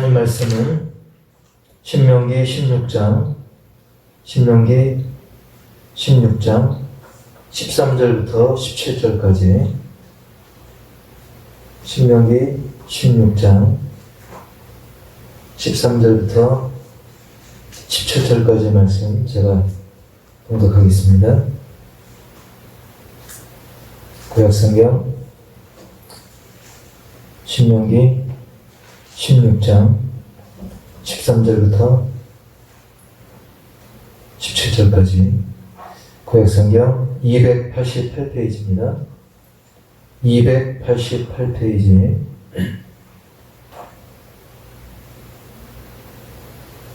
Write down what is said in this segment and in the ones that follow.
하나님 말씀은 신명기 16장 13절부터 17절까지 신명기 16장 13절부터 17절까지 말씀 제가 봉독하겠습니다. 구약성경 신명기 16장 13절부터 17절까지 구약성경 288페이지입니다. 288페이지.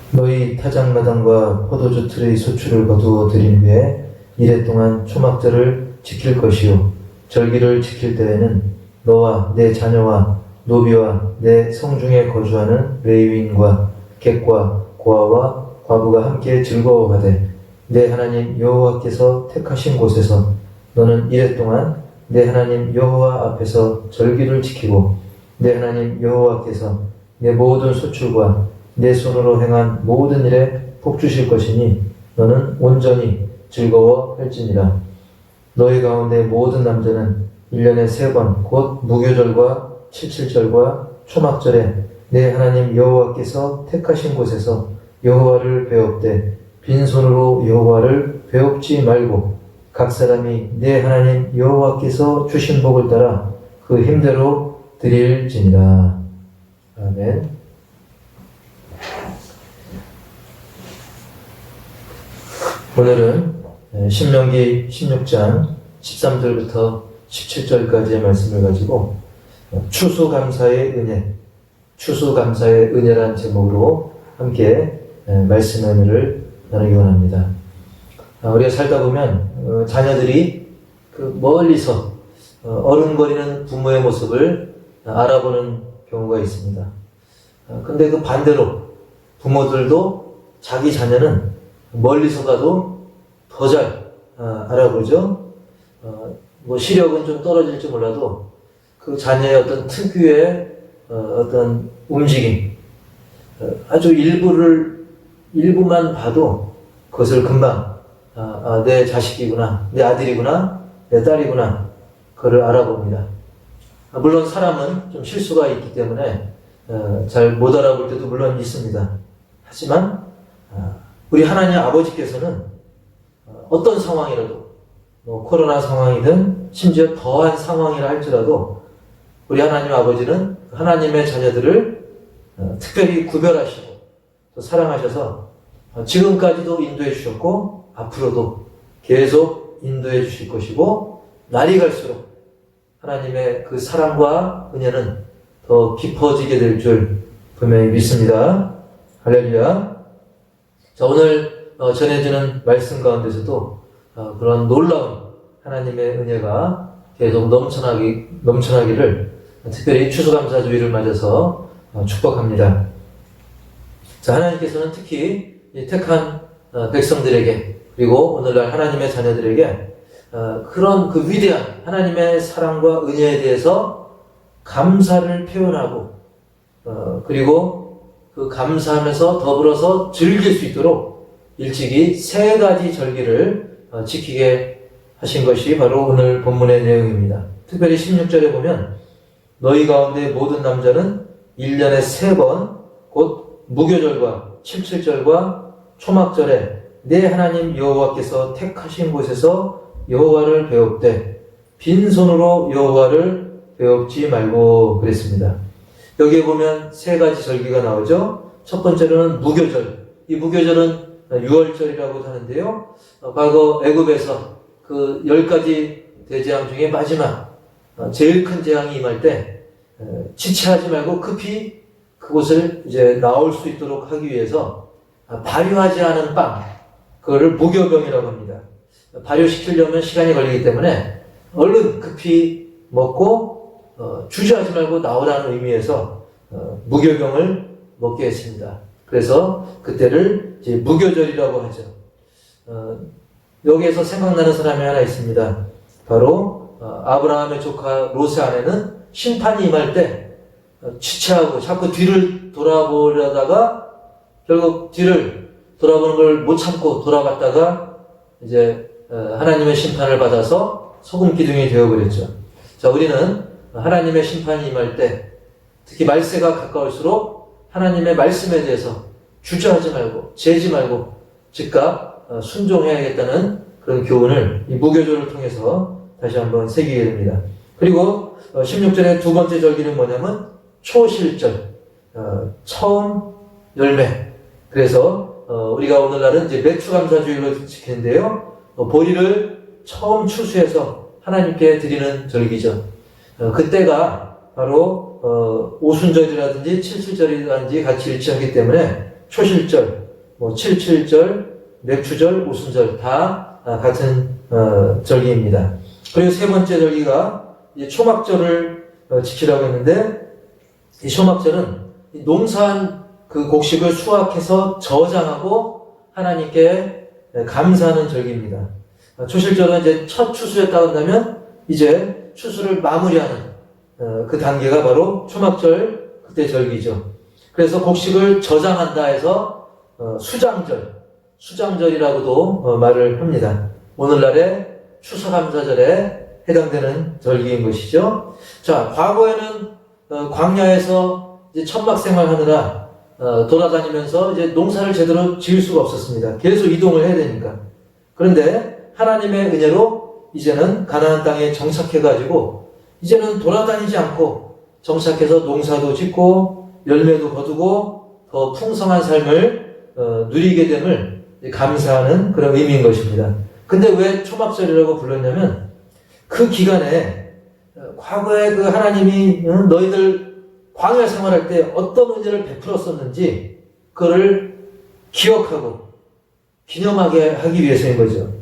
너희 타작마당과 포도주 틀의 소출을 거두어 드린 후에 이래 동안 초막절을 지킬 것이요 절기를 지킬 때에는 너와 내 자녀와 노비와 내 성중에 거주하는 레위인과 객과 고아와 과부가 함께 즐거워하되 내 하나님 여호와께서 택하신 곳에서 너는 이래 동안 내 하나님 여호와 앞에서 절기를 지키고 내 하나님 여호와께서 내 모든 소출과 내 손으로 행한 모든 일에 복 주실 것이니 너는 온전히 즐거워할지니라. 너희 가운데 모든 남자는 1년에 3번 곧 무교절과 칠칠절과 초막절에 내 하나님 여호와께서 택하신 곳에서 여호와를 배웁되 빈손으로 여호와를 배웁지 말고 각 사람이 내 하나님 여호와께서 주신 복을 따라 그 힘대로 드릴지니라. 아멘. 오늘은 신명기 16장 13절부터 17절까지의 말씀을 가지고 추수감사의 은혜라는 제목으로 함께 말씀의 은혜를 나누기 원합니다. 우리가 살다 보면 자녀들이 그 멀리서 어른거리는 부모의 모습을 알아보는 경우가 있습니다. 근데 그 반대로 부모들도 자기 자녀는 멀리서 가도 더 잘 알아보죠. 뭐 시력은 좀 떨어질지 몰라도 그 자녀의 어떤 특유의 어떤 움직임, 아주 일부만 봐도 그것을 금방 내 자식이구나, 내 아들이구나, 내 딸이구나, 그걸 알아봅니다. 물론 사람은 좀 실수가 있기 때문에 잘 못 알아볼 때도 물론 있습니다. 하지만 우리 하나님 아버지께서는 어떤 상황이라도 코로나 상황이든 심지어 더한 상황이라 할지라도 우리 하나님 아버지는 하나님의 자녀들을 특별히 구별하시고 또 사랑하셔서 지금까지도 인도해 주셨고 앞으로도 계속 인도해 주실 것이고 날이 갈수록 하나님의 그 사랑과 은혜는 더 깊어지게 될 줄 분명히 믿습니다. 할렐루야. 자, 오늘 전해지는 말씀 가운데서도 그런 놀라운 하나님의 은혜가 계속 넘쳐나기를 특별히 추수감사주의를 맞아서 축복합니다. 자, 하나님께서는 특히 이 택한 백성들에게 그리고 오늘날 하나님의 자녀들에게 그런 그 위대한 하나님의 사랑과 은혜에 대해서 감사를 표현하고 그리고 그 감사하면서 더불어서 즐길 수 있도록 일찍이 3가지 절기를 지키게 하신 것이 바로 오늘 본문의 내용입니다. 특별히 16절에 보면 너희 가운데 모든 남자는 1년에 3번 곧 무교절과 칠칠절과 초막절에 내 하나님 여호와께서 택하신 곳에서 여호와를 배웁되 빈손으로 여호와를 배웁지 말고 그랬습니다. 여기에 보면 3가지 절기가 나오죠. 첫 번째로는 무교절. 이 무교절은 6월절이라고 하는데요. 과거 애굽에서 그 10가지 대재앙 중에 마지막 제일 큰 재앙이 임할 때 지체하지 말고 급히 그곳을 이제 나올 수 있도록 하기 위해서 발효하지 않은 빵, 그거를 무교병이라고 합니다. 발효시키려면 시간이 걸리기 때문에 얼른 급히 먹고 주저하지 말고 나오라는 의미에서 무교병을 먹게 했습니다. 그래서 그때를 이제 무교절이라고 하죠. 여기에서 생각나는 사람이 하나 있습니다. 바로 아브라함의 조카 롯의 아내는 심판이 임할 때 지체하고 자꾸 뒤를 돌아보려다가 결국 뒤를 돌아보는 걸 못 참고 돌아갔다가 이제 하나님의 심판을 받아서 소금 기둥이 되어버렸죠. 자, 우리는 하나님의 심판이 임할 때 특히 말세가 가까울수록 하나님의 말씀에 대해서 주저하지 말고 재지 말고 즉각 순종해야겠다는 그런 교훈을 이 무교조를 통해서 다시 한번 새기게 됩니다. 그리고 16절의 두 번째 절기는 뭐냐면 초실절, 처음 열매. 그래서 우리가 오늘날은 이제 매추감사주의로 지키는데요. 보리를 처음 추수해서 하나님께 드리는 절기죠. 그때가 바로 오순절이라든지 칠순절이라든지 같이 일치하기 때문에 초실절, 칠칠절, 맥추절, 오순절 다 같은 절기입니다. 그리고 세 번째 절기가 이제 초막절을 지키라고 했는데 이 초막절은 농사한 그 곡식을 수확해서 저장하고 하나님께 감사하는 절기입니다. 초실절은 이제 첫 추수했다고 한다면 이제 추수를 마무리하는 그 단계가 바로 초막절 그때 절기죠. 그래서 곡식을 저장한다 해서 수장절이라고도 말을 합니다. 오늘날의 추수감사절에 해당되는 절기인 것이죠. 자, 과거에는 광야에서 이제 천막 생활하느라 돌아다니면서 이제 농사를 제대로 지을 수가 없었습니다. 계속 이동을 해야 되니까. 그런데 하나님의 은혜로 이제는 가나안 땅에 정착해가지고 이제는 돌아다니지 않고 정착해서 농사도 짓고 열매도 거두고 더 풍성한 삶을 누리게 됨을 감사하는 그런 의미인 것입니다. 근데 왜 초막절이라고 불렀냐면 그 기간에 과거에 그 하나님이 너희들 광야 생활할 때 어떤 은혜를 베풀었었는지 그거를 기억하고 기념하게 하기 위해서인 거죠.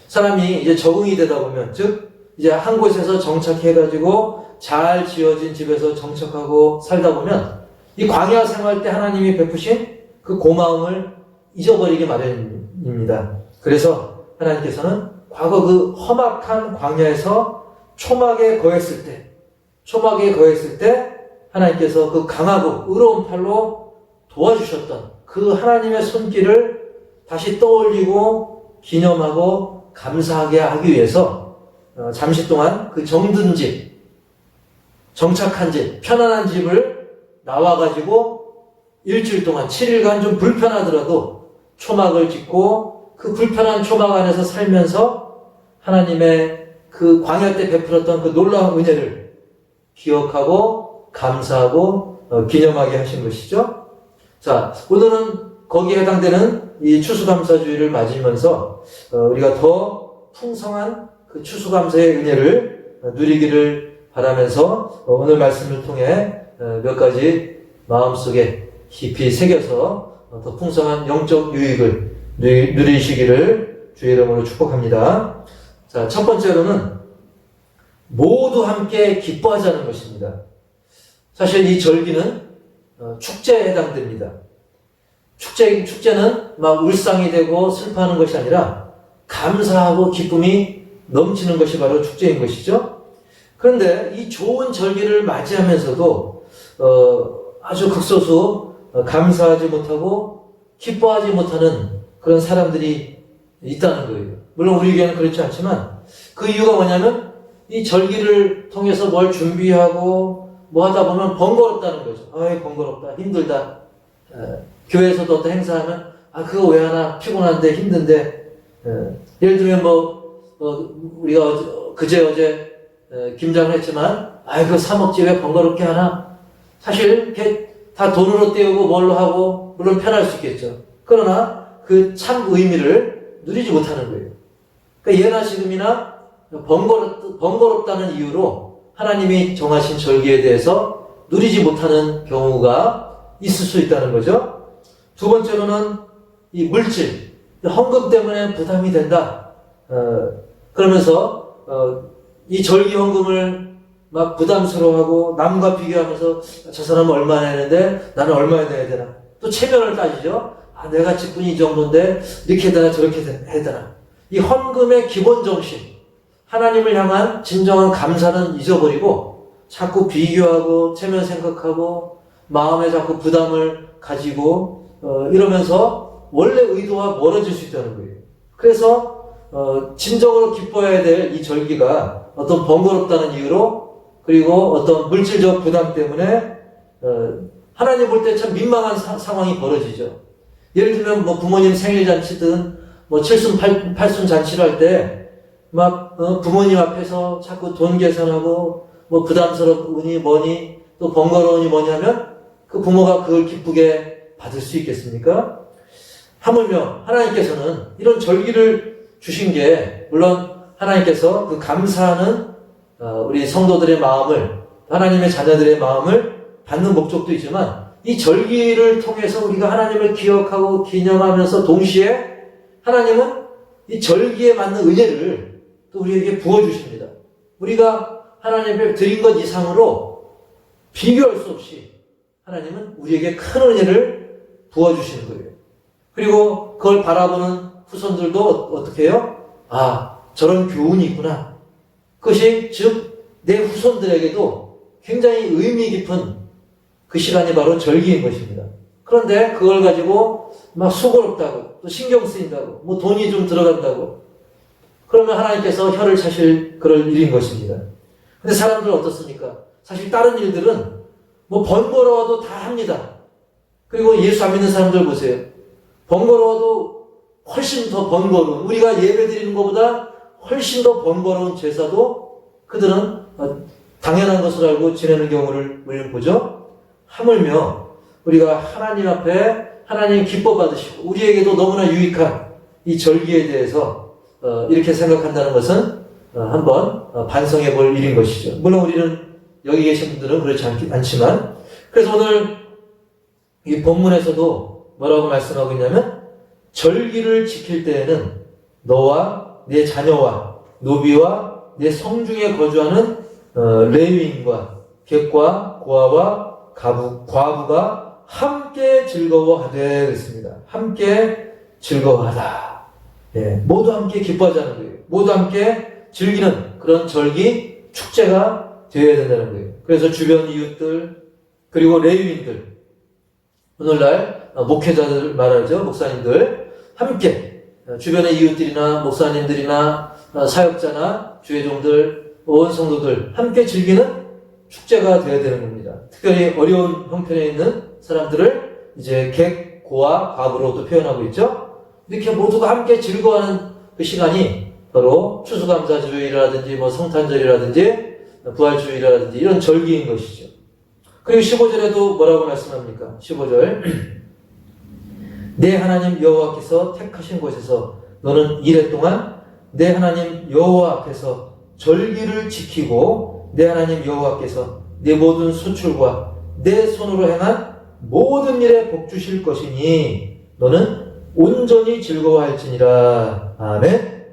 사람이 이제 적응이 되다 보면, 즉 이제 한 곳에서 정착해가지고 잘 지어진 집에서 정착하고 살다 보면 이 광야 생활 때 하나님이 베푸신 그 고마움을 잊어버리기 마련입니다. 그래서 하나님께서는 과거 그 험악한 광야에서 초막에 거했을 때 하나님께서 그 강하고 의로운 팔로 도와주셨던 그 하나님의 손길을 다시 떠올리고 기념하고 감사하게 하기 위해서 잠시 동안 그 정든 집, 정착한 집, 편안한 집을 나와가지고 일주일 동안 7일간 좀 불편하더라도 초막을 짓고 그 불편한 초막 안에서 살면서 하나님의 그 광야 때 베풀었던 그 놀라운 은혜를 기억하고 감사하고 기념하게 하신 것이죠. 자, 오늘은 거기에 해당되는 이 추수감사주의를 맞으면서 우리가 더 풍성한 그 추수감사의 은혜를 누리기를 바라면서 오늘 말씀을 통해 몇 가지 마음속에 깊이 새겨서 더 풍성한 영적 유익을 누리시기를 주의 이름으로 축복합니다. 자, 첫 번째로는 모두 함께 기뻐하자는 것입니다. 사실 이 절기는 축제에 해당됩니다. 축제는 막 울상이 되고 슬퍼하는 것이 아니라 감사하고 기쁨이 넘치는 것이 바로 축제인 것이죠. 그런데 이 좋은 절기를 맞이하면서도 아주 극소수 감사하지 못하고 기뻐하지 못하는 그런 사람들이 있다는 거예요. 물론 우리 교회는 그렇지 않지만 그 이유가 뭐냐면 이 절기를 통해서 뭘 준비하고 뭐 하다 보면 번거롭다는 거죠. 아이 번거롭다, 힘들다. 교회에서도 어떤 행사하면 그거 왜 하나, 피곤한데 힘든데. 예를 들면 우리가 어제 김장을 했지만 그거 사 먹지 왜 번거롭게 하나. 사실 이렇게 다 돈으로 때우고 뭘로 하고 물론 편할 수 있겠죠. 그러나 그 참 의미를 누리지 못하는 거예요. 그러니까 예나 지금이나 번거롭다는 이유로 하나님이 정하신 절기에 대해서 누리지 못하는 경우가 있을 수 있다는 거죠. 두 번째로는 이 물질, 헌금 때문에 부담이 된다. 그러면서 이 절기 헌금을 막 부담스러워하고 남과 비교하면서 저 사람은 얼마나 했는데 나는 얼마나 내야 되나. 또 체면을 따지죠. 내가 직분이 이 정도인데 이렇게 해야 되나 저렇게 해야 되나. 이 헌금의 기본 정신, 하나님을 향한 진정한 감사는 잊어버리고 자꾸 비교하고 체면 생각하고 마음에 자꾸 부담을 가지고 이러면서 원래 의도와 멀어질 수 있다는 거예요. 그래서 진정으로 기뻐해야 될 이 절기가 어떤 번거롭다는 이유로 그리고 어떤 물질적 부담 때문에 하나님 볼 때 참 민망한 상황이 벌어지죠. 예를 들면 뭐 부모님 생일 잔치든 뭐 칠순 팔순 잔치를 할 때 막 부모님 앞에서 자꾸 돈 계산하고 뭐 부담스러우니 뭐니 또 번거로우니 뭐니 하면 그 부모가 그걸 기쁘게 받을 수 있겠습니까? 하물며 하나님께서는 이런 절기를 주신 게 물론 하나님께서 그 감사하는 우리 성도들의 마음을 하나님의 자녀들의 마음을 받는 목적도 있지만 이 절기를 통해서 우리가 하나님을 기억하고 기념하면서 동시에 하나님은 이 절기에 맞는 은혜를 또 우리에게 부어주십니다. 우리가 하나님께 드린 것 이상으로 비교할 수 없이 하나님은 우리에게 큰 은혜를 부어주시는 거예요. 그리고 그걸 바라보는 후손들도 어떻게 해요? 아, 저런 교훈이 있구나. 그것이 즉 내 후손들에게도 굉장히 의미 깊은 그 시간이 바로 절기인 것입니다. 그런데 그걸 가지고 막 수고롭다고 또 신경 쓰인다고 뭐 돈이 좀 들어간다고 그러면 하나님께서 혀를 차실 그럴 일인 것입니다. 근데 사람들은 어떻습니까? 사실 다른 일들은 뭐 번거로워도 다 합니다. 그리고 예수 안 믿는 사람들 보세요. 번거로워도 훨씬 더 번거로운 우리가 예배 드리는 것보다 훨씬 더 번거로운 제사도 그들은 당연한 것을 알고 지내는 경우를 우리는 보죠. 하물며 우리가 하나님 앞에 하나님 기뻐 받으시고 우리에게도 너무나 유익한 이 절기에 대해서 이렇게 생각한다는 것은 한번 반성해 볼 일인 것이죠. 물론 우리는 여기 계신 분들은 그렇지 않지만 그래서 오늘 이 본문에서도 뭐라고 말씀하고 있냐면 절기를 지킬 때에는 너와 네 자녀와 노비와 네 성중에 거주하는 레위인과 객과 고아와 과부가 함께 즐거워하되 그랬습니다. 함께 즐거워하라. 예, 모두 함께 기뻐하자는 거예요. 모두 함께 즐기는 그런 절기 축제가 되어야 된다는 거예요. 그래서 주변 이웃들 그리고 레위인들 오늘날 목회자들 말하죠. 목사님들 함께 주변의 이웃들이나 목사님들이나 사역자나 주의종들 온 성도들 함께 즐기는 축제가 되어야 되는 겁니다. 특별히 어려운 형편에 있는 사람들을 이제 객, 고아, 과부로도 표현하고 있죠. 이렇게 모두가 함께 즐거워하는 그 시간이 바로 추수감사주일이라든지 뭐 성탄절이라든지 부활주일이라든지 이런 절기인 것이죠. 그리고 15절에도 뭐라고 말씀합니까? 15절 내 하나님 여호와께서 택하신 곳에서 너는 이래 동안 내 하나님 여호와 앞에서 절기를 지키고 내 하나님 여호와께서 내 모든 수출과 내 손으로 행한 모든 일에 복 주실 것이니 너는 온전히 즐거워할지니라. 아멘.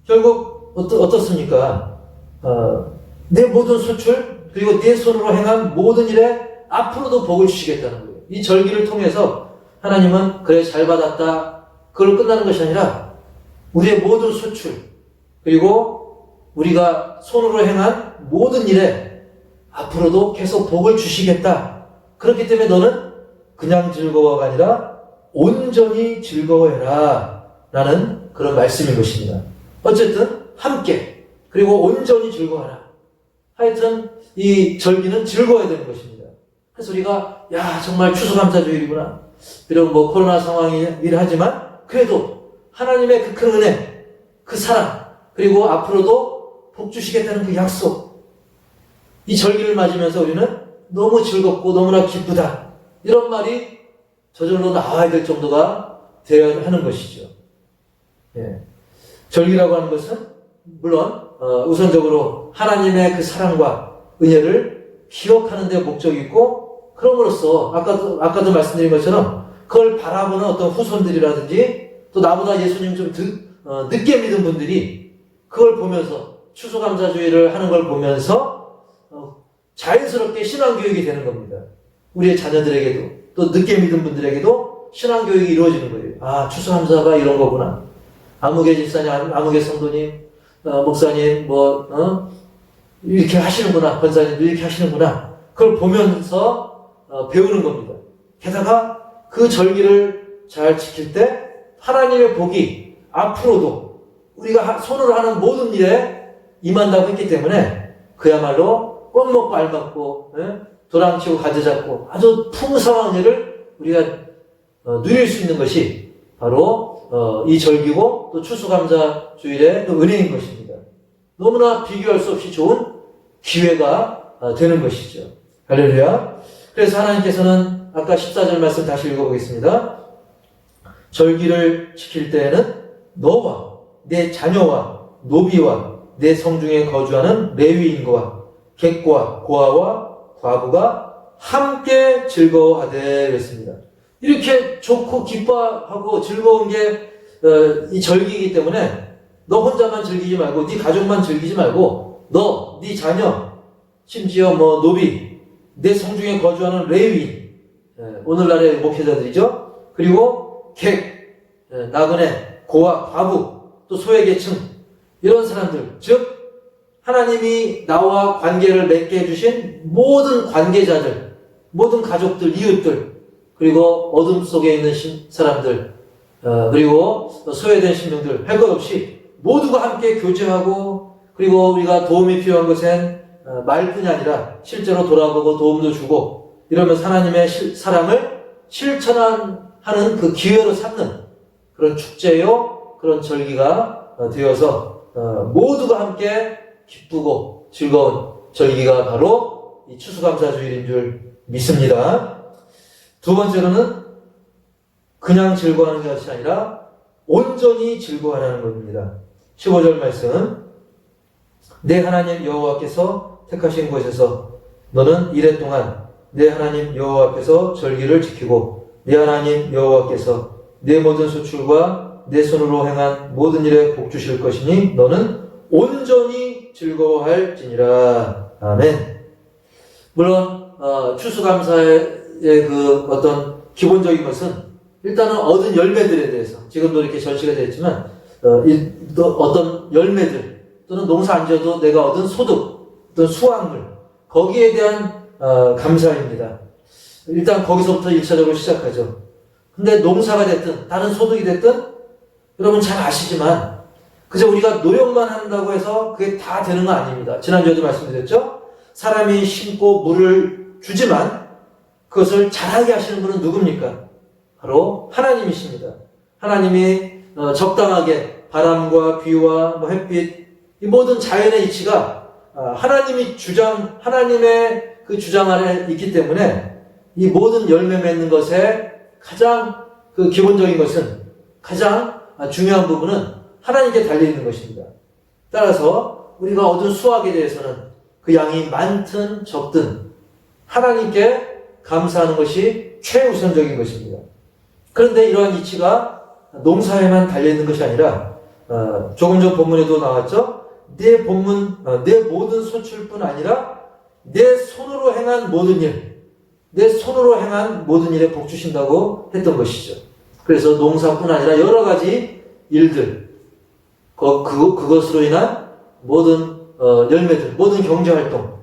결국 어떻습니까? 내 모든 수출 그리고 내 손으로 행한 모든 일에 앞으로도 복을 주시겠다는 거예요. 이 절기를 통해서 하나님은 그래 잘 받았다 그걸 끝나는 것이 아니라 우리의 모든 수출 그리고 우리가 손으로 행한 모든 일에 앞으로도 계속 복을 주시겠다. 그렇기 때문에 너는 그냥 즐거워가 아니라 온전히 즐거워해라 라는 그런 말씀인 것입니다. 어쨌든 함께 그리고 온전히 즐거워하라. 하여튼 이 절기는 즐거워야 되는 것입니다. 그래서 우리가 야 정말 추수감사주일이구나 이런 뭐 코로나 상황이긴 하지만 그래도 하나님의 그 큰 은혜 그 사랑 그리고 앞으로도 복 주시겠다는 그 약속 이 절기를 맞으면서 우리는 너무 즐겁고 너무나 기쁘다 이런 말이 저절로 나와야 될 정도가 되어야 하는 것이죠. 예. 절기라고 하는 것은 물론 우선적으로 하나님의 그 사랑과 은혜를 기억하는 데 목적이 있고 그럼으로써 아까도 말씀드린 것처럼 그걸 바라보는 어떤 후손들이라든지 또 나보다 예수님 좀 늦게 믿은 분들이 그걸 보면서 추수감사주의를 하는 걸 보면서 자연스럽게 신앙교육이 되는 겁니다. 우리의 자녀들에게도 또 늦게 믿은 분들에게도 신앙교육이 이루어지는 거예요. 아, 추수감사가 이런 거구나. 아무개 집사님, 아무개 성도님, 목사님, 이렇게 하시는구나. 권사님도 이렇게 하시는구나. 그걸 보면서 배우는 겁니다. 게다가 그 절기를 잘 지킬 때 하나님의 복이 앞으로도 우리가 손으로 하는 모든 일에 임한다고 했기 때문에 그야말로 껌 먹고 알 먹고 도랑치고 가지 잡고 아주 풍성한 일을 우리가 누릴 수 있는 것이 바로 이 절기고 또 추수감사 주일의 또 은혜인 것입니다. 너무나 비교할 수 없이 좋은 기회가 되는 것이죠. 할렐루야. 그래서 하나님께서는 아까 14절 말씀 다시 읽어보겠습니다. 절기를 지킬 때에는 너와 내 자녀와 노비와 내 성중에 거주하는 레위인과 객과 고아와 과부가 함께 즐거워하되 그랬습니다. 이렇게 좋고 기뻐하고 즐거운 게 이 절기이기 때문에 너 혼자만 즐기지 말고 네 가족만 즐기지 말고 너, 네 자녀, 심지어 노비, 내 성중에 거주하는 레위인, 오늘날의 목회자들이죠. 그리고 객, 나그네, 고아, 과부, 또 소외계층 이런 사람들, 즉 하나님이 나와 관계를 맺게 해주신 모든 관계자들, 모든 가족들, 이웃들, 그리고 어둠 속에 있는 사람들, 그리고 소외된 신명들 할 것 없이 모두가 함께 교제하고 그리고 우리가 도움이 필요한 것엔 말뿐이 아니라 실제로 돌아보고 도움도 주고 이러면서 하나님의 사랑을 실천하는 그 기회로 삼는 그런 축제요, 그런 절기가 되어서 모두가 함께 기쁘고 즐거운 절기가 바로 이 추수감사주일인 줄 믿습니다. 두 번째로는 그냥 즐거워하는 것이 아니라 온전히 즐거워하는 겁니다. 15절 말씀. 내 하나님 여호와께서 택하신 곳에서 너는 이래 동안 내 하나님 여호와 앞에서 절기를 지키고 내 하나님 여호와께서 내 모든 소출과 내 손으로 행한 모든 일에 복 주실 것이니 너는 온전히 즐거워할지니라. 아멘. 물론 추수감사의 그 어떤 기본적인 것은 일단은 얻은 열매들에 대해서 지금도 이렇게 전시가 되었지만 어떤 열매들 또는 농사 안 지어도 내가 얻은 소득, 어떤 수확물 거기에 대한 감사입니다. 일단 거기서부터 1차적으로 시작하죠. 근데 농사가 됐든 다른 소득이 됐든 여러분 잘 아시지만 그저 우리가 노력만 한다고 해서 그게 다 되는 건 아닙니다. 지난주에도 말씀드렸죠. 사람이 심고 물을 주지만 그것을 자라게 하시는 분은 누굽니까? 바로 하나님이십니다. 하나님이 적당하게 바람과 비와 햇빛 이 모든 자연의 이치가 하나님의 그 주장 아래 있기 때문에 이 모든 열매 맺는 것에 가장 그 기본적인 것은 가장 중요한 부분은 하나님께 달려있는 것입니다. 따라서 우리가 얻은 수확에 대해서는 그 양이 많든 적든 하나님께 감사하는 것이 최우선적인 것입니다. 그런데 이러한 이치가 농사에만 달려있는 것이 아니라 조금 전 본문에도 나왔죠. 내 모든 소출뿐 아니라 내 손으로 행한 모든 일, 내 손으로 행한 모든 일에 복 주신다고 했던 것이죠. 그래서 농사뿐 아니라 여러 가지 일들, 그것으로 인한 모든 열매들, 모든 경제활동.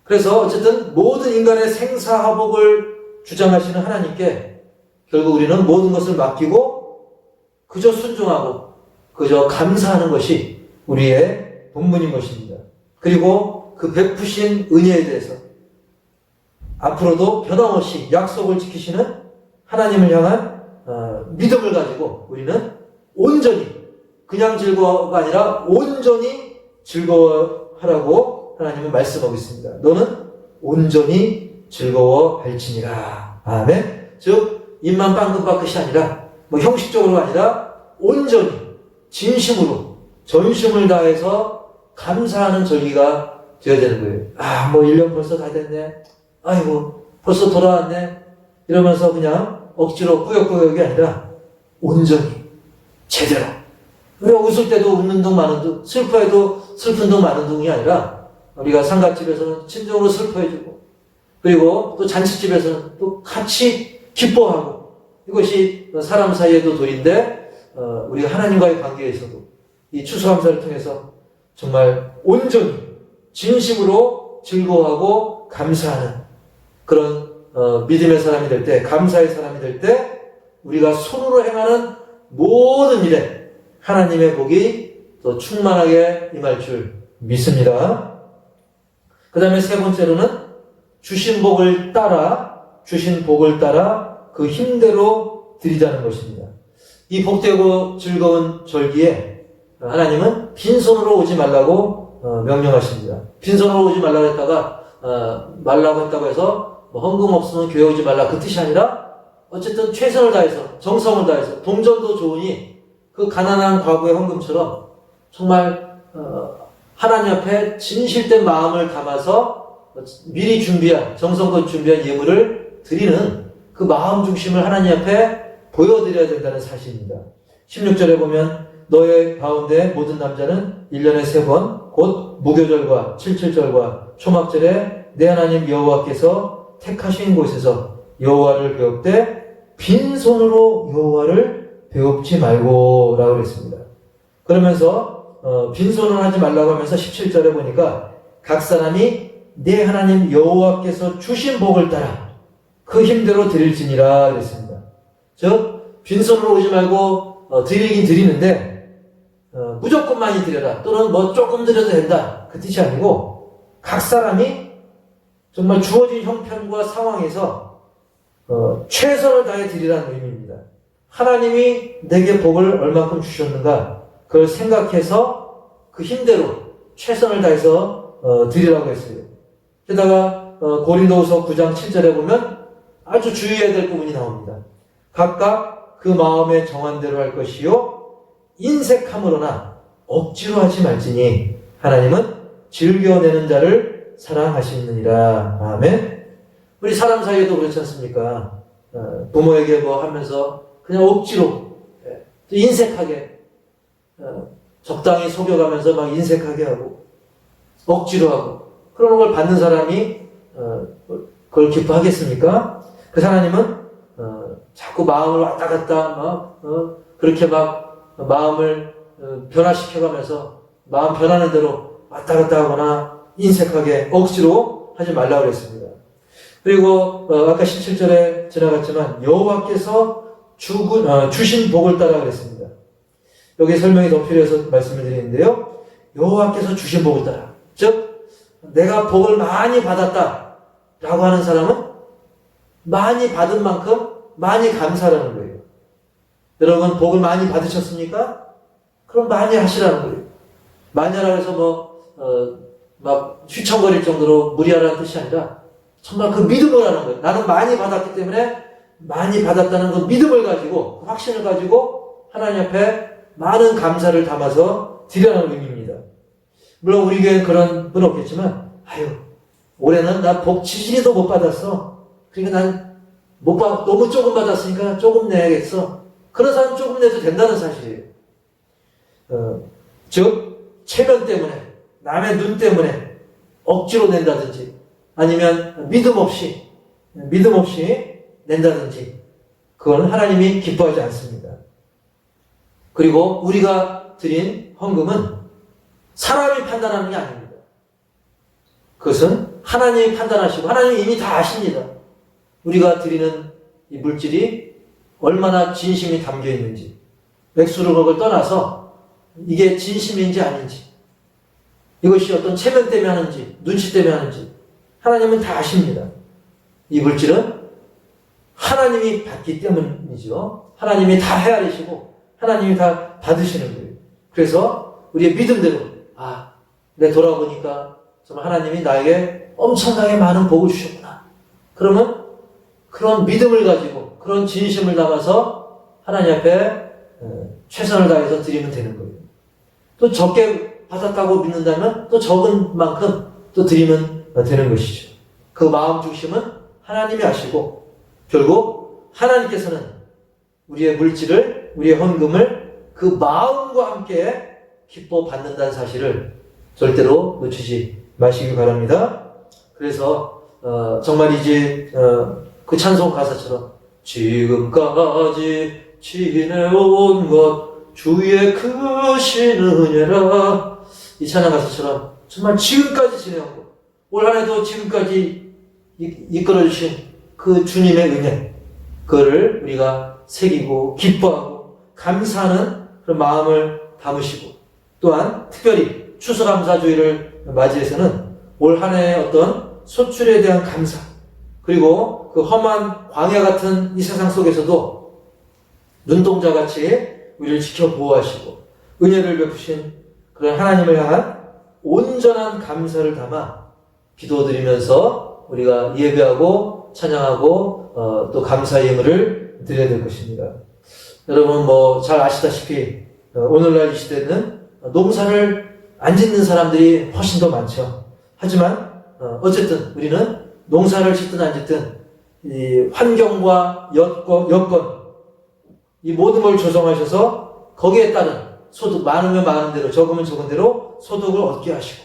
그래서 어쨌든 모든 인간의 생사화복을 주장하시는 하나님께 결국 우리는 모든 것을 맡기고 그저 순종하고 그저 감사하는 것이 우리의 본분인 것입니다. 그리고 그 베푸신 은혜에 대해서 앞으로도 변함없이 약속을 지키시는 하나님을 향한 믿음을 가지고 우리는 온전히 그냥 즐거워가 아니라 온전히 즐거워하라고 하나님은 말씀하고 있습니다. 너는 온전히 즐거워할지니라. 아멘. 즉 입만 빵긋 것이 아니라 형식적으로가 아니라 온전히 진심으로 전심을 다해서 감사하는 절기가 되어야 되는 거예요. 1년 벌써 다 됐네. 아이고 벌써 돌아왔네. 이러면서 그냥 억지로 꾸역꾸역이 아니라 온전히 제대로. 우리가 웃을 때도 웃는 둥 마는 둥, 슬퍼해도 슬픈 둥 마는 둥이 아니라 우리가 상갓집에서는 친정으로 슬퍼해주고 그리고 또 잔치집에서는 또 같이 기뻐하고 이것이 사람 사이에도 도리인데 우리가 하나님과의 관계에서도 이 추수감사를 통해서 정말 온전히 진심으로 즐거워하고 감사하는 그런 믿음의 사람이 될 때, 감사의 사람이 될 때 우리가 손으로 행하는 모든 일에 하나님의 복이 또 충만하게 임할 줄 믿습니다. 그 다음에 세 번째로는 주신 복을 따라 그 힘대로 드리자는 것입니다. 이 복되고 즐거운 절기에 하나님은 빈손으로 오지 말라고 명령하십니다. 빈손으로 오지 말라고 했다가 말라고 했다고 해서 뭐 헌금 없으면 교회 오지 말라 그 뜻이 아니라 어쨌든 최선을 다해서 정성을 다해서 동전도 좋으니 그 가난한 과부의 헌금처럼 정말 하나님 앞에 진실된 마음을 담아서 미리 준비한 정성껏 준비한 예물을 드리는 그 마음 중심을 하나님 앞에 보여드려야 된다는 사실입니다. 16절에 보면 너의 가운데 모든 남자는 1년에 3번 곧 무교절과 칠칠절과 초막절에 내 하나님 여호와께서 택하신 곳에서 여호와를 배웁되 빈손으로 여호와를 배웁지 말고 라고 그랬습니다. 그러면서 빈손을 하지 말라고 하면서 17절에 보니까 각 사람이 내 하나님 여호와께서 주신 복을 따라 그 힘대로 드릴지니라 그랬습니다. 즉 빈손으로 오지 말고 드리긴 드리는데 무조건 많이 드려라 또는 뭐 조금 드려도 된다 그 뜻이 아니고 각 사람이 정말 주어진 형편과 상황에서 최선을 다해 드리라는 의미입니다. 하나님이 내게 복을 얼마큼 주셨는가 그걸 생각해서 그 힘대로 최선을 다해서 드리라고 했어요. 게다가 고린도후서 9장 7절에 보면 아주 주의해야 될 부분이 나옵니다. 각각 그 마음에 정한 대로 할 것이요 인색함으로나 억지로 하지 말지니 하나님은 즐겨내는 자를 사랑하시느니라. 아멘. 우리 사람 사이에도 그렇지 않습니까? 부모에게 뭐 하면서 그냥 억지로 인색하게 적당히 속여가면서 막 인색하게 하고 억지로 하고 그런 걸 받는 사람이 그걸 기뻐하겠습니까? 그 하나님은 자꾸 마음을 왔다 갔다 막 그렇게 막 마음을 변화시켜가면서 마음 변하는 대로 왔다 갔다 하거나 인색하게 억지로 하지 말라고 그랬습니다. 그리고 아까 17절에 지나갔지만 여호와께서 주신 복을 따라 그랬습니다. 여기 설명이 더 필요해서 말씀을 드리는데요. 여호와께서 주신 복을 따라 즉 내가 복을 많이 받았다 라고 하는 사람은 많이 받은 만큼 많이 감사하라는 거예요. 여러분 복을 많이 받으셨습니까? 그럼 많이 하시라는 거예요. 많이 하라고 해서 막 휘청거릴 정도로 무리하라는 뜻이 아니라 정말 그 믿음을 하는 거예요. 나는 많이 받았기 때문에 많이 받았다는 그 믿음을 가지고 그 확신을 가지고 하나님 앞에 많은 감사를 담아서 드리라는 의미입니다. 물론 우리 교회는 그런 분 없겠지만 올해는 나 복 지지리도 못 받았어. 그러니까 난 너무 조금 받았으니까 조금 내야겠어. 그런 사람 조금 내도 된다는 사실이에요. 즉 체면 때문에 남의 눈 때문에 억지로 낸다든지 아니면 믿음 없이 낸다든지 그거는 하나님이 기뻐하지 않습니다. 그리고 우리가 드린 헌금은 사람이 판단하는 게 아닙니다. 그것은 하나님이 판단하시고 하나님이 이미 다 아십니다. 우리가 드리는 이 물질이 얼마나 진심이 담겨 있는지 액수를 그걸 떠나서 이게 진심인지 아닌지 이것이 어떤 체면 때문에 하는지 눈치 때문에 하는지 하나님은 다 아십니다. 이 물질은 하나님이 받기 때문이죠. 하나님이 다 헤아리시고 하나님이 다 받으시는 거예요. 그래서 우리의 믿음대로 내 돌아보니까 정말 하나님이 나에게 엄청나게 많은 복을 주셨구나. 그러면 그런 믿음을 가지고 그런 진심을 담아서 하나님 앞에 최선을 다해서 드리면 되는 거예요. 또 적게 받았다고 믿는다면 또 적은 만큼 또 드리면 되는 것이죠. 그 마음 중심은 하나님이 아시고 결국 하나님께서는 우리의 물질을 우리의 헌금을 그 마음과 함께 기뻐 받는다는 사실을 절대로 놓치지 마시기 바랍니다. 그래서 정말 이제 그 찬송 가사처럼 지금까지 지내온 것 주의 크신 은혜라 이 찬양 가사처럼 정말 지금까지 지내왔고 올 한해도 지금까지 이끌어주신 그 주님의 은혜, 그거를 우리가 새기고 기뻐하고 감사하는 그런 마음을 담으시고, 또한 특별히 추수감사주의를 맞이해서는 올 한해의 어떤 소출에 대한 감사, 그리고 그 험한 광야 같은 이 세상 속에서도 눈동자같이 우리를 지켜 보호하시고 은혜를 베푸신 그런 하나님을 향한 온전한 감사를 담아 기도드리면서 우리가 예배하고 찬양하고 또 감사의 예물을 드려야 될 것입니다. 여러분 잘 아시다시피 오늘날 이 시대는 농사를 안 짓는 사람들이 훨씬 더 많죠. 하지만 어쨌든 우리는 농사를 짓든 안 짓든 이 환경과 여건 이 모든 걸 조성하셔서 거기에 따른 소득, 많으면 많은 대로 적으면 적은 대로 소득을 얻게 하시고,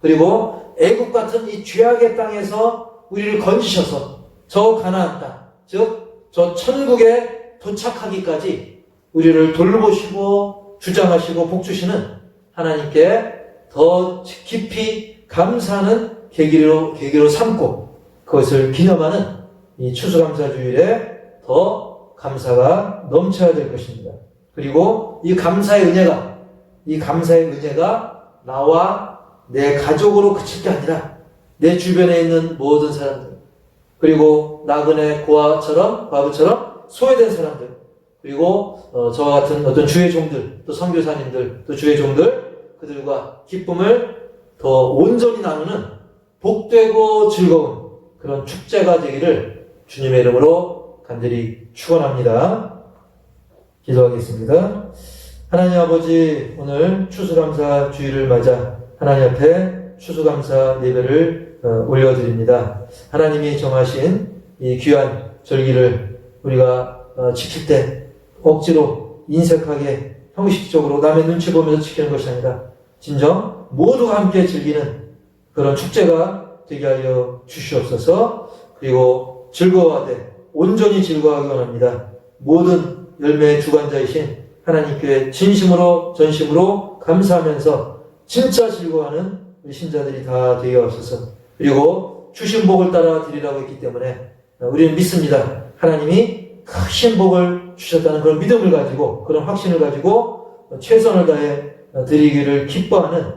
그리고 애국 같은 이 죄악의 땅에서 우리를 건지셔서 저 가나안 땅, 즉 저 천국에 도착하기까지 우리를 돌보시고 주장하시고 복주시는 하나님께 더 깊이 감사하는 계기로 삼고 그것을 기념하는 이 추수감사주일에 더 감사가 넘쳐야 될 것입니다. 그리고 이 감사의 은혜가 나와 내 가족으로 그칠 게 아니라 내 주변에 있는 모든 사람들, 그리고 나그네 과부처럼 소외된 사람들, 그리고 저와 같은 어떤 주의 종들, 또 선교사님들, 또 주의 종들, 그들과 기쁨을 더 온전히 나누는 복되고 즐거운 그런 축제가 되기를 주님의 이름으로 간절히 축원합니다. 기도하겠습니다. 하나님 아버지, 오늘 추수감사 주일을 맞아 하나님 앞에 추수감사 예배를 올려드립니다. 하나님이 정하신 이 귀한 절기를 우리가 지킬 때 억지로 인색하게 형식적으로 남의 눈치 보면서 지키는 것이 아니라 진정 모두가 함께 즐기는 그런 축제가 되게 하여 주시옵소서. 그리고 즐거워하되 온전히 즐거워하기 원합니다. 모든 열매의 주관자이신 하나님께 진심으로 전심으로 감사하면서 진짜 즐거워하는 우리 신자들이 다 되게 하옵소서. 그리고 주신 복을 따라 드리라고 했기 때문에 우리는 믿습니다. 하나님이 크신 복을 주셨다는 그런 믿음을 가지고, 그런 확신을 가지고 최선을 다해 드리기를 기뻐하는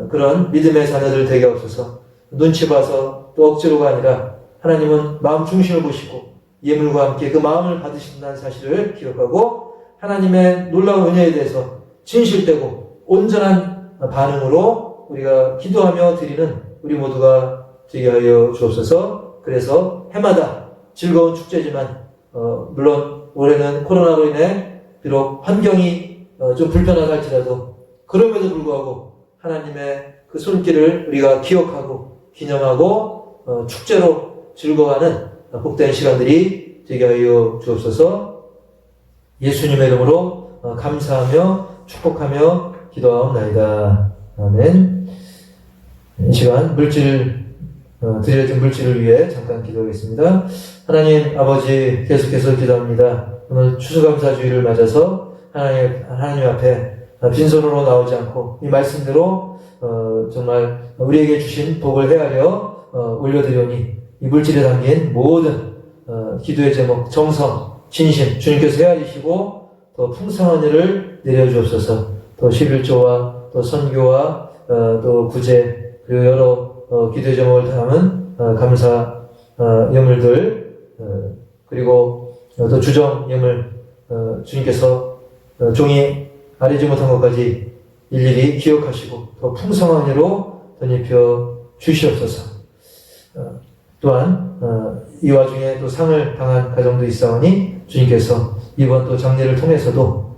그런 믿음의 자녀들 되게 하옵소서. 눈치 봐서 또 억지로가 아니라 하나님은 마음 중심을 보시고 예물과 함께 그 마음을 받으신다는 사실을 기억하고 하나님의 놀라운 은혜에 대해서 진실되고 온전한 반응으로 우리가 기도하며 드리는 우리 모두가 되게 하여 주옵소서. 그래서 해마다 즐거운 축제지만 물론 올해는 코로나로 인해 비록 환경이 좀 불편하다 할지라도 그럼에도 불구하고 하나님의 그 손길을 우리가 기억하고 기념하고 축제로 즐거워하는 복된 시간들이 되게 하여 주옵소서. 예수님의 이름으로 감사하며 축복하며 기도하옵나이다. 아멘. 이 시간 드려진 물질을 위해 잠깐 기도하겠습니다. 하나님 아버지, 계속해서 기도합니다. 오늘 추수감사주의를 맞아서 하나님 앞에 빈손으로 나오지 않고 이 말씀대로 정말 우리에게 주신 복을 헤아려 올려드리오니 이 물질에 담긴 모든 기도의 제목, 정성, 진심 주님께서 헤아리시고 더 풍성한 일을 내려주옵소서. 또 11조와 또 선교와 또 구제, 그리고 여러 기도의 제목을 담은 감사 예물들, 그리고 또 주정 예물 주님께서 종이 아뢰지 못한 것까지 일일이 기억하시고 더 풍성한 일로 덧입혀 주시옵소서. 또한 이 와중에 또 상을 당한 가정도 있사오니 주님께서 이번 또 장례를 통해서도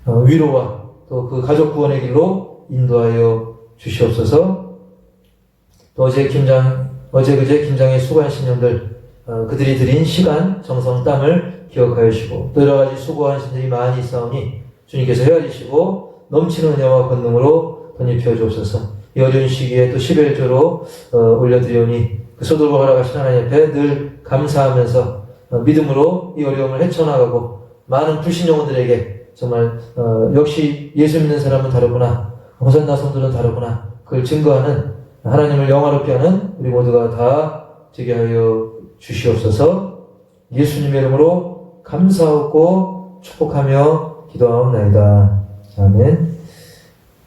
위로와 또 그 가족 구원의 길로 인도하여 주시옵소서. 또 어제 그제 김장에 수고한 신령들, 그들이 들인 시간, 정성, 땀을 기억하여 주시고 또 여러 가지 수고한 신들이 많이 있사오니 주님께서 헤아리시고 넘치는 은혜와 권능으로 덧입혀 주옵소서. 이 어려운 시기에 또 11조로 올려드리오니 그 소돌고 허락하신 하나님 앞에 늘 감사하면서 믿음으로 이 어려움을 헤쳐나가고 많은 불신 영혼들에게 정말 역시 예수 믿는 사람은 다르구나, 호산나 성도는 다르구나. 그걸 증거하는 하나님을 영화롭게 하는 우리 모두가 다 되게 하여 주시옵소서. 예수님의 이름으로 감사하고 축복하며 기도하옵나이다. 아멘.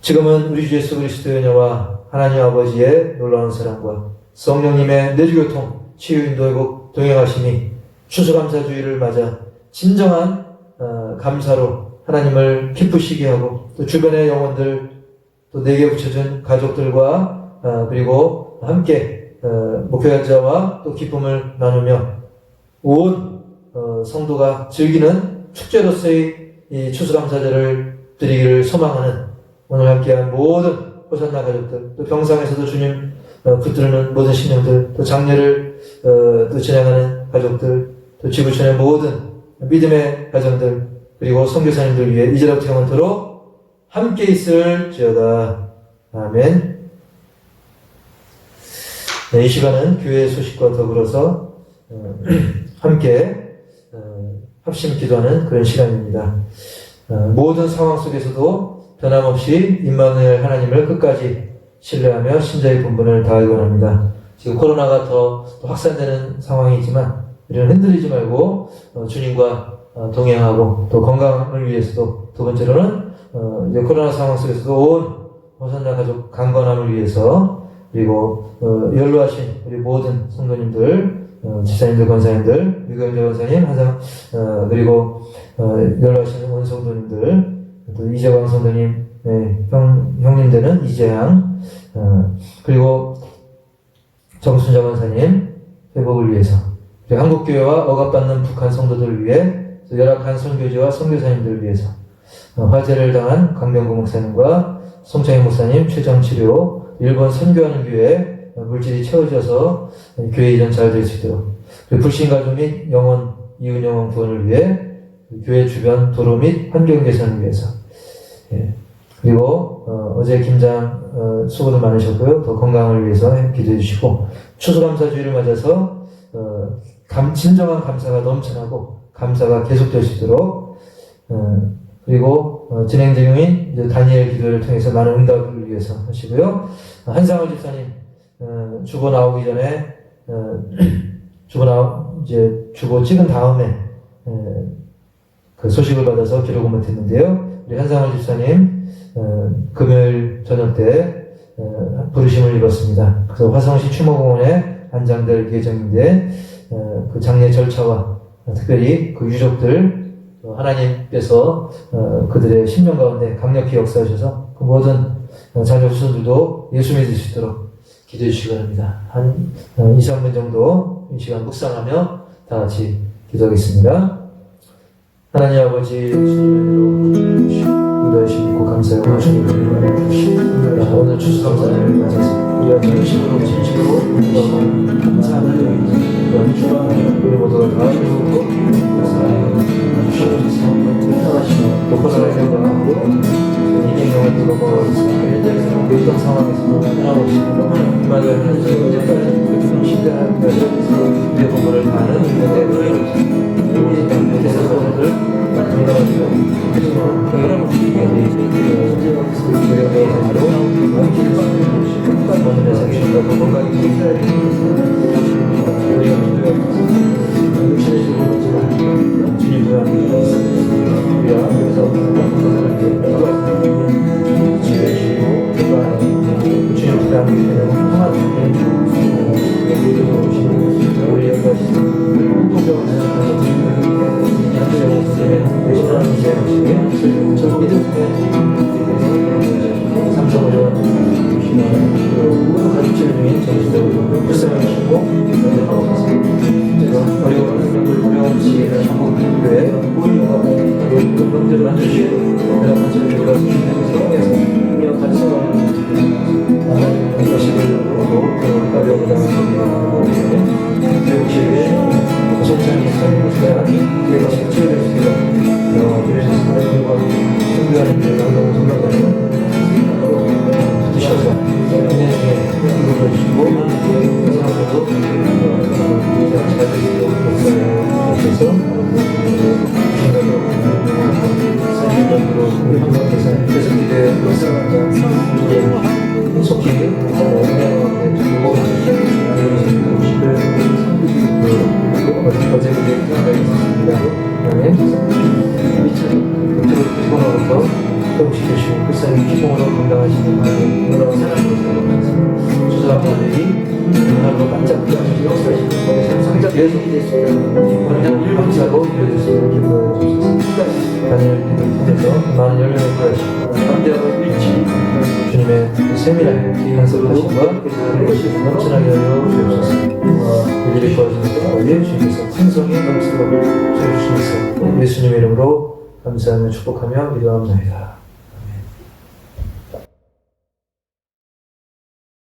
지금은 우리 주 예수 그리스도의 은혜와 하나님 아버지의 놀라운 사랑과 성령님의 내주교통, 치유, 인도, 회복, 동행하심이 추수감사주의를 맞아 진정한 감사로 하나님을 기쁘시게 하고 또 주변의 영혼들 또 내게 붙여준 가족들과 그리고 함께 목회자와 또 기쁨을 나누며 온 성도가 즐기는 축제로서의 이 추수감사제를 드리기를 소망하는 오늘 함께한 모든 호산나 가족들, 또 병상에서도 주님 붙드는 모든 신령들, 또 장례를 또 진행하는 가족들, 또 지구촌의 모든 믿음의 가정들, 그리고 선교사님들 위해 이제부터 영원토록 함께 있을지어다. 아멘. 네, 이 시간은 교회의 소식과 더불어서 함께 합심 기도하는 그런 시간입니다. 모든 상황 속에서도 변함없이 임마누엘 하나님을 끝까지 신뢰하며 신자의 본분을 다하기 원합니다. 지금 코로나가 더 확산되는 상황이지만 우리는 흔들리지 말고 주님과 동행하고 또 건강을 위해서도 두 번째로는 이제 코로나 상황 속에서도 온 호산나 가족 강건함을 위해서 그리고 연로하신 우리 모든 성도님들, 지사님들, 권사님들, 유경재 권사님 항상 그리고 연로하신 온 성도님들, 또 이재광 성도님, 네, 형님들은 이재양, 그리고 정순자 권사님 회복을 위해서, 그리고 한국교회와 억압받는 북한 성도들을 위해, 열악한 선교지와 선교사님들을 위해서, 화재를 당한 강명구 목사님과 송창희 목사님 최정치료, 일본 선교하는 교회에 물질이 채워져서 교회 이전 잘 될 수 있도록, 그리고 불신가족 및 영혼, 이웃 영혼 구원을 위해 교회 주변 도로 및 환경 개선을 위해서, 예. 그리고 어제 김장 수고도 많으셨고요. 더 건강을 위해서 기도해 주시고, 추수감사주의를 맞아서 진정한 감사가 넘쳐나고 감사가 계속될 수 있도록, 그리고 진행 중인 이제 다니엘 기도를 통해서 많은 응답을 위해서 하시고요. 한상을 집사님 주보 나오기 전에 주보 찍은 다음에 그 소식을 받아서 기록을 못했는데요. 우리 한상을 집사님 금요일 저녁 때 부르심을 입었습니다. 그래서 화성시 추모공원에 안장될 예정인데 그 장례 절차와 특별히 그 유족들 하나님께서 그들의 심령 가운데 강력히 역사하셔서 그 모든 자녀 후손들도 예수 믿을 수 있도록 기도해 주시기 바랍니다. 한 2, 3분 정도 이 시간 묵상하며 다 같이 기도하겠습니다. 하나님 아버지 주님의 인도하시 믿고 감사하고 주님의 오늘 추수감사를 맞아서 우리가 진심으로 감사하는 우리 모두가 다 이루고 또 코로나에 경험하고 이민경을 들어보고 현장에서 어떤 상황에서도 변함없이 이마누엘 하나님 언제까지 신뢰하면서 우리의 본분을 다하는 우리 대사관들 건강하시고 계속 기대해 보겠습니다. 살아가시는 하나님 놀라운 사랑으로 살아가셨습니다. 주사하나님 눈하고 반짝반짝 역사하시는 성장 계속됐습니다. 오늘도 감사로 이루어졌으면 기도해 주셨습니다. 다니엘 기도를 통해서 많은 열매를 구하시고 반대하고 일치 주님의 세밀한 간섭하심과 넘쳐나게 하여 주옵소서. 일일이 구하시는 것까지 주님께서 풍성히 넘치도록 주시옵소서. 예수님의 이름으로 감사하며 축복하며 기도합니다.